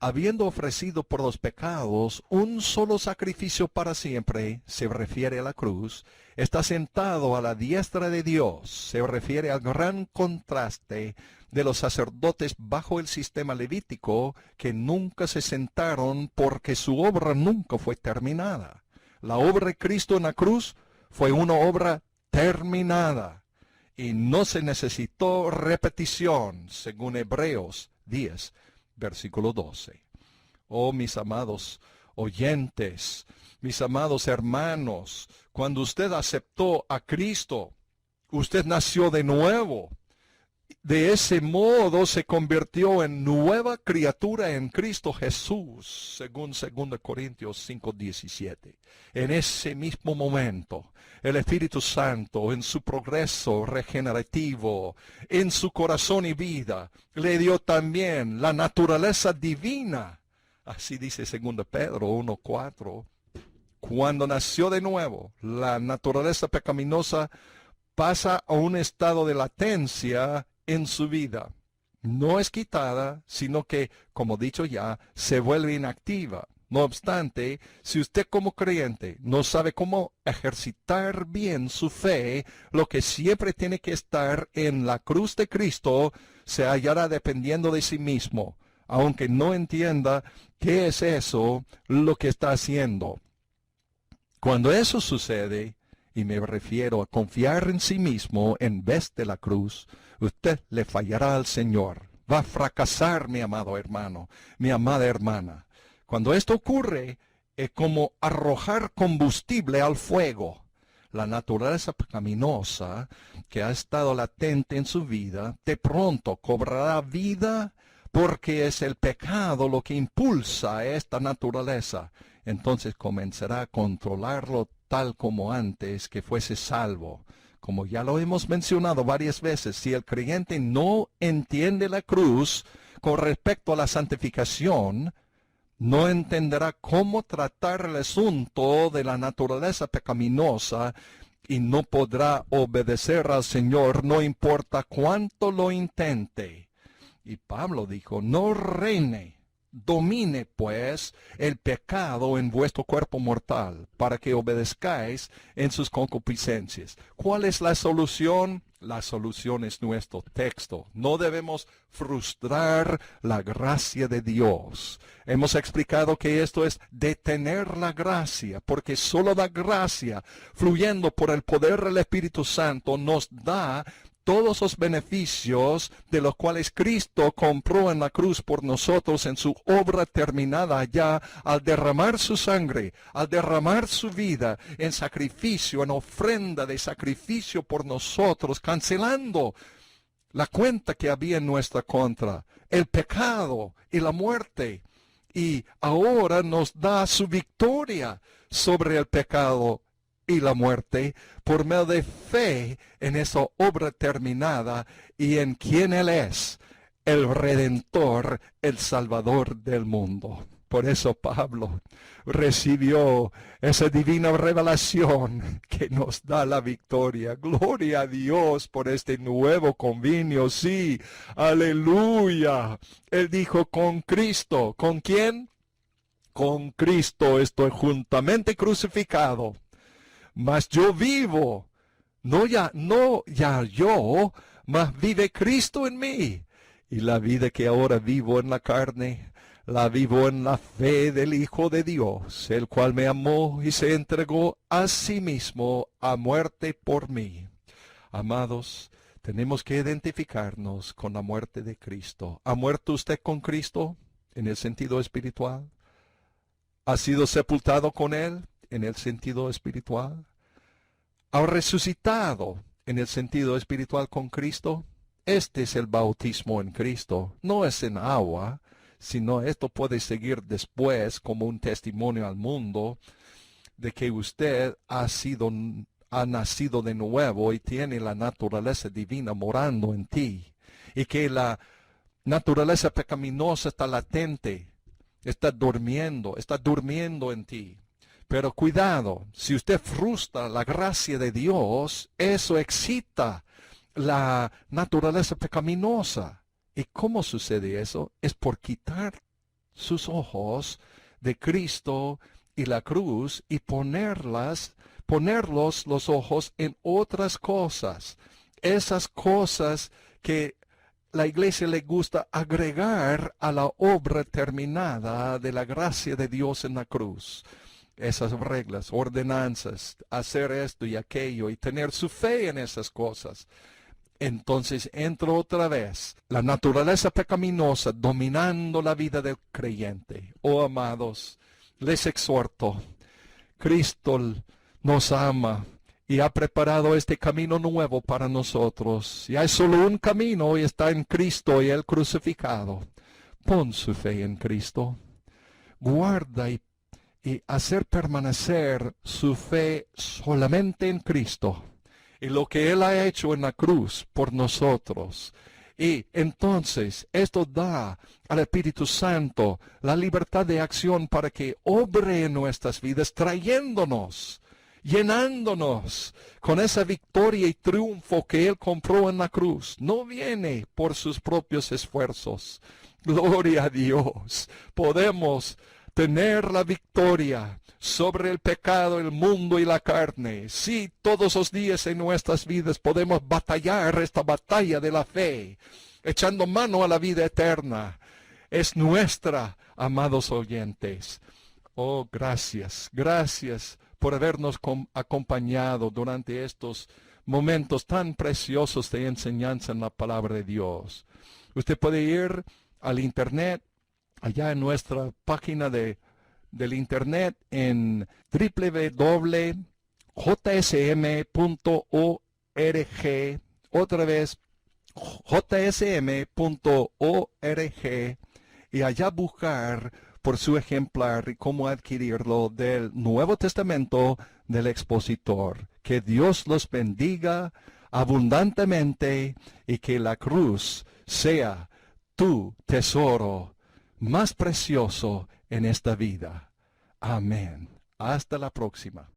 habiendo ofrecido por los pecados un solo sacrificio para siempre, se refiere a la cruz, está sentado a la diestra de Dios, se refiere al gran contraste de los sacerdotes bajo el sistema levítico que nunca se sentaron porque su obra nunca fue terminada. La obra de Cristo en la cruz fue una obra terminada y no se necesitó repetición, según Hebreos 10. Versículo 12. Oh, mis amados oyentes, mis amados hermanos, cuando usted aceptó a Cristo, usted nació de nuevo. De ese modo se convirtió en nueva criatura en Cristo Jesús, según 2 Corintios 5:17. En ese mismo momento, el Espíritu Santo, en su progreso regenerativo, en su corazón y vida, le dio también la naturaleza divina. Así dice 2 Pedro 1:4. Cuando nació de nuevo, la naturaleza pecaminosa pasa a un estado de latencia en su vida. No es quitada, sino que, como dicho ya, se vuelve inactiva. No obstante, si usted como creyente no sabe cómo ejercitar bien su fe, lo que siempre tiene que estar en la cruz de Cristo se hallará dependiendo de sí mismo, aunque no entienda qué es eso lo que está haciendo. Cuando eso sucede, y me refiero a confiar en sí mismo en vez de la cruz, usted le fallará al Señor. Va a fracasar, mi amado hermano, mi amada hermana. Cuando esto ocurre, es como arrojar combustible al fuego. La naturaleza pecaminosa que ha estado latente en su vida, de pronto cobrará vida porque es el pecado lo que impulsa a esta naturaleza. Entonces comenzará a controlarlo tal como antes que fuese salvo. Como ya lo hemos mencionado varias veces, si el creyente no entiende la cruz con respecto a la santificación, no entenderá cómo tratar el asunto de la naturaleza pecaminosa y no podrá obedecer al Señor, no importa cuánto lo intente. Y Pablo dijo, no reine, domine pues el pecado en vuestro cuerpo mortal, para que obedezcáis en sus concupiscencias. ¿Cuál es la solución? La solución es nuestro texto. No debemos frustrar la gracia de Dios. Hemos explicado que esto es detener la gracia, porque solo la gracia, fluyendo por el poder del Espíritu Santo, nos da todos los beneficios de los cuales Cristo compró en la cruz por nosotros en su obra terminada allá, al derramar su sangre, al derramar su vida en sacrificio, en ofrenda de sacrificio por nosotros, cancelando la cuenta que había en nuestra contra, el pecado y la muerte. Y ahora nos da su victoria sobre el pecado y la muerte por medio de fe en esa obra terminada y en quien Él es, el Redentor, el Salvador del mundo. Por eso Pablo recibió esa divina revelación que nos da la victoria. Gloria a Dios por este nuevo convenio. Sí, aleluya. Él dijo con Cristo. ¿Con quién? Con Cristo estoy juntamente crucificado. Mas yo vivo, no ya yo, mas vive Cristo en mí. Y la vida que ahora vivo en la carne, la vivo en la fe del Hijo de Dios, el cual me amó y se entregó a sí mismo a muerte por mí. Amados, tenemos que identificarnos con la muerte de Cristo. ¿Ha muerto usted con Cristo? en el sentido espiritual? ¿Has sido sepultado con Él en el sentido espiritual? ¿Has resucitado en el sentido espiritual con Cristo? Este es el bautismo en Cristo. No es en agua, sino esto puede seguir después como un testimonio al mundo de que usted ha nacido de nuevo y tiene la naturaleza divina morando en ti. Y que la naturaleza pecaminosa está latente, está durmiendo en ti. Pero cuidado, si usted frustra la gracia de Dios, eso excita la naturaleza pecaminosa. ¿Y cómo sucede eso? Es por quitar sus ojos de Cristo y la cruz y ponerlos los ojos en otras cosas. Esas cosas que la iglesia le gusta agregar a la obra terminada de la gracia de Dios en la cruz. Esas reglas, ordenanzas, hacer esto y aquello y tener su fe en esas cosas. Entonces entra otra vez la naturaleza pecaminosa dominando la vida del creyente. Oh, amados, les exhorto, Cristo nos ama y ha preparado este camino nuevo para nosotros. Y hay solo un camino y está en Cristo y el crucificado. Pon su fe en Cristo. Guarda y hacer permanecer su fe solamente en Cristo y lo que Él ha hecho en la cruz por nosotros. Y entonces esto da al Espíritu Santo la libertad de acción para que obre en nuestras vidas, trayéndonos, llenándonos con esa victoria y triunfo que Él compró en la cruz. No viene por sus propios esfuerzos. Gloria a Dios. Podemos tener la victoria sobre el pecado, el mundo y la carne. Sí, todos los días en nuestras vidas podemos batallar esta batalla de la fe, echando mano a la vida eterna. Es nuestra, amados oyentes. Oh, gracias, gracias por habernos acompañado durante estos momentos tan preciosos de enseñanza en la palabra de Dios. Usted puede ir al internet, allá en nuestra página del internet en www.jsm.org, otra vez jsm.org, y allá buscar por su ejemplar y cómo adquirirlo del Nuevo Testamento del expositor. Que Dios los bendiga abundantemente y que la cruz sea tu tesoro más precioso en esta vida. Amén. Hasta la próxima.